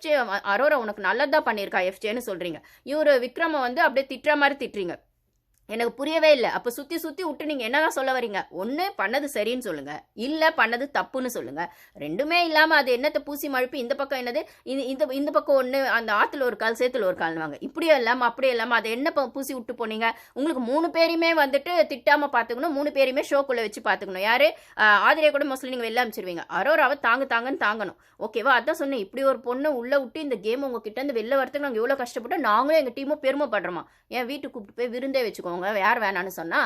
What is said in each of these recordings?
FJ Arora உனக்கு நல்லதா பண்ணியிருக்கா எஃப்ஜேன்னு சொல்றீங்க. இவரு விக்ரம வந்து அப்படியே திட்டுற மாதிரி திட்டுறீங்க. எனக்கு புரியவே இல்ல. அப்ப சுத்தி சுத்தி விட்டு நீங்க என்னதான் சொல்ல வரீங்க? ஒண்ணு பண்ணது சரின்னு சொல்லுங்க. இல்ல பண்ணது தப்புன்னு சொல்லுங்க. 2மே இல்லாம அது என்னத்த பூசி மழுப்பி இந்த பக்கம் என்னது, இந்த இந்த பக்கம் ஒண்ணு அந்த ஆத்துல ஒரு கால் சேத்துல ஒரு கால்னுவாங்க. இப்படியே இல்லாம அப்படியே இல்லாம அதை என்ன பூசி விட்டு போனீங்க? உங்களுக்கு 3 பேரையுமே வந்துட்டு திட்டாம பாத்துக்கணும். 3 பேரையுமே ஷோக்குள்ள வச்சு பாத்துக்கணும். யாரு? ஆதிரியா கூட மோஸ்ட்லி நீங்க வெளில அனுப்பிச்சிருவீங்க. அரோராவை தாங்கன்னு தாங்கணும். ஓகேவா? அதான் சொன்னேன். இப்படி ஒரு பொண்ணை உள்ள விட்டு இந்த கேம் உங்ககிட்ட இருந்து வெளில வரதுக்கு நாங்க எவ்வளவு கஷ்டப்பட்டோம். நாங்களும் எங்க டீமும் பெருமைப்படுறோமா. என் வீட்டுக்கு கூப்பிட்டு போய் விருந்தே வச்சுக்கோங்க. யார் வேணான்னு சொன்னா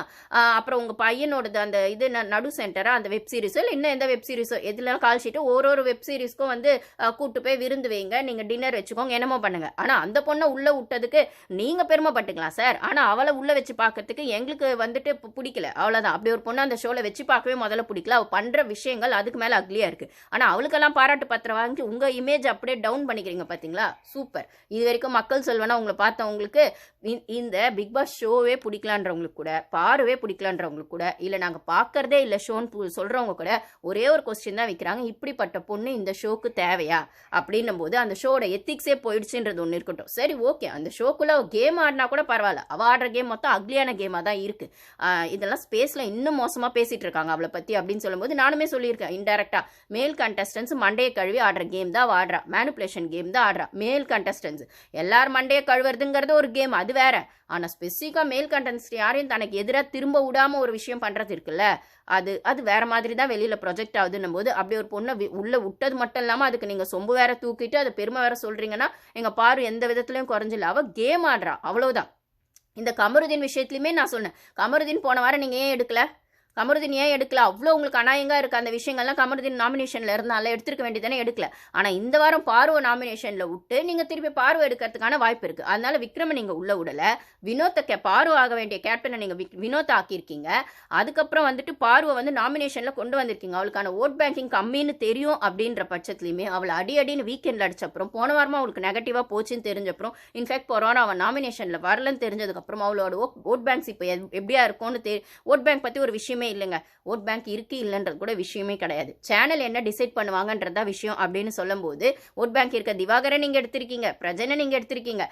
அப்புறம் உங்க பையனோடது அந்த இது நடு சென்டரா அந்த வெப் சீரிஸோ இல்லை இன்னும் எந்த வெப் சீரிஸோ எதுலாம் கால் ஷீட்டு ஒரு வெப் சீரிஸ்க்கும் வந்து கூப்பிட்டு போய் விருந்து வைங்க, நீங்க டின்னர் வச்சுக்கோங்க, என்னமோ பண்ணுங்க. ஆனா அந்த பொண்ணை உள்ள விட்டதுக்கு நீங்க பெருமைப்பட்டுக்கலாம் சார். ஆனா அவளை உள்ள வச்சு பார்க்கறதுக்கு எங்களுக்கு வந்துட்டு பிடிக்கல, அவ்வளவுதான். அப்படி ஒரு பொண்ணு அந்த ஷோல வச்சு பார்க்கவே முதல்ல பிடிக்கல. அவ பண்ற விஷயங்கள் அதுக்கு மேல அக்லியா இருக்கு. ஆனா அவளுக்கெல்லாம் பாராட்டு பத்திரம் வாங்கி உங்க இமேஜ் அப்படியே டவுன் பண்ணிக்கிறீங்க பாத்தீங்களா? சூப்பர். இது வரைக்கும் மக்கள் சொல்வேனா உங்களை பார்த்தவங்களுக்கு இந்த பிக் பாஸ் ஷோவே பிடிக்கலான்றவங்களுக்கு கூட, பாருவே பிடிக்கலான்றவங்களுக்கு கூட, இல்லை நாங்கள் பார்க்கறதே இல்லை ஷோன்னு சொல்கிறவங்க கூட ஒரே ஒரு கொஸ்டின் தான் வைக்கிறாங்க. இப்படிப்பட்ட பொண்ணு இந்த ஷோக்கு தேவையா அப்படின்னும் போது அந்த ஷோட எத்திக்ஸே போயிடுச்சுன்றது ஒன்று இருக்கட்டும். சரி, ஓகே, அந்த ஷோக்குள்ள கேம் ஆடினா கூட பரவாயில்ல. அவள் ஆடுற கேம் மொத்தம் அக்லியான கேமாக தான் இருக்குது. இதெல்லாம் ஸ்பேஸில் இன்னும் மோசமாக பேசிகிட்டு இருக்காங்க அவளை பற்றி அப்படின்னு சொல்லும்போது நானுமே சொல்லியிருக்கேன் இன்டெரக்டாக. மேல் கண்டஸ்டன்ஸ் மண்டையை கழுவி ஆடுற கேம் தான் ஆடுறா, மேனிப்புலேஷன் கேம் தான் ஆடுறா மேல் கண்டஸ்டன்ஸ். எல்லாரும் மண்டையை கழுவுறதுங்கிறது ஒரு கேம், அது வேற. ஆனால் ஸ்பெசிஃபிக்காக மேல் கண்டென்ட்ஸ் யாரையும் தனக்கு எதிராக திரும்ப விடாமல் ஒரு விஷயம் பண்ணுறது இருக்குல்ல, அது வேற மாதிரி தான் வெளியில் ப்ரொஜெக்ட் ஆகுதுன்னும் போது அப்படி ஒரு பொண்ணை உள்ளே விட்டது மட்டும் இல்லாமல் அதுக்கு நீங்கள் சொம்பு வேற தூக்கிட்டு அது பெருமை வேற சொல்கிறீங்கன்னா எங்கள் பாரு எந்த விதத்துலையும் குறைஞ்சில்ல. அவள் கேம் ஆடுறா, அவ்வளோதான். இந்த கமருதீன் விஷயத்துலையுமே நான் சொன்னேன், கமருதீன் போன வாரம் நீங்கள் ஏன் எடுக்கல? கமருதீன் ஏன் எடுக்கல? அவ்வளோ உங்களுக்கு அநாயகா இருக்கு அந்த விஷயங்கள்லாம். கமருதீன் நாமினேஷன்ல இருந்தால எடுத்திருக்க வேண்டியதானே, எடுக்கல. ஆனால் இந்த வாரம் பார்வை நாமினேஷன்ல விட்டு நீங்கள் திருப்பி பார்வை எடுக்கிறதுக்கான வாய்ப்பு இருக்கு. அதனால விக்ரம நீங்கள் உள்ள விடல. வினோத்தை பார்வை ஆக வேண்டிய கேப்டனை நீங்கள் வினோத்தை ஆக்கியிருக்கீங்க. அதுக்கப்புறம் வந்துட்டு பார்வை வந்து நாமினேஷன்ல கொண்டு வந்திருக்கீங்க. அவளுக்கான ஓட் பேங்கிங் கம்மின்னு தெரியும் அப்படின்ற பட்சத்துலையுமே அவளை அடின்னு வீக்கெண்டில் அடிச்சப்புறம், போன வாரமாக அவளுக்கு நெகட்டிவாக போச்சுன்னு தெரிஞ்சப்புறம், இன்ஃபேக்ட் போகிறோன்னா அவன் நாமினேஷனில் வரலன்னு தெரிஞ்சதுக்கப்புறம் அவளோட ஓட் பேங்க்ஸ் இப்போ எப்படியா இருக்கும்னு ஓட் பேங்க் பற்றி ஒரு விஷயமே இல்லைங்க. ஓட் பேங்க் இருக்கு இல்லைன்றது கூட விஷயமே கிடையாது. சேனல் என்ன டிசைட் பண்ணுவாங்கன்றதா விஷயம் அப்படின்னு சொல்லும் போது ஓட் பேங்க் இருக்க திவாகரை நீங்க எடுத்திருக்கீங்க, பிரஜனை நீங்க எடுத்திருக்கீங்க,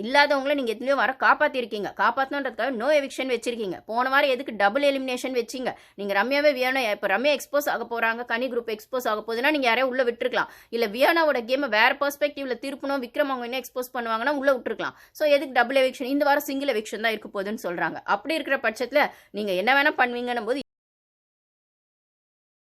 இல்லாதவங்களை நீங்க எதுலயோ வர காப்பாத்திருக்கீங்க. காப்பாத்தணுன்றதுக்காக நோ எவிக்ஷன் வச்சிருக்கீங்க. போன வாரம் எதுக்கு டபுள் எலிமினேஷன் வச்சிங்க? நீங்க ரம்யாவே வியானா, இப்ப ரம்யா எக்ஸ்போஸ் ஆக போறாங்க, கனி குரூப் எக்ஸ்போஸ் ஆக போகுதுன்னா நீங்க யாரையும் உள்ள விட்டுருக்கலாம். இல்ல வியானாவோட கேம் வேற பெர்ஸ்பெக்டிவ்ல திருப்பணும், விக்ரம் அவங்க என்ன எக்ஸ்போஸ் பண்ணுவாங்கன்னா உள்ள விட்டுருக்கலாம். சோ எதுக்கு டபுள் எவிக்ஷன்? இந்த வாரம் சிங்கிள் எவிக்ஷன் தான் இருக்க போகுதுன்னு சொல்றாங்க. அப்படி இருக்கிற பட்சத்துல நீங்க என்ன வேணா பண்ணுவீங்கன்னு போது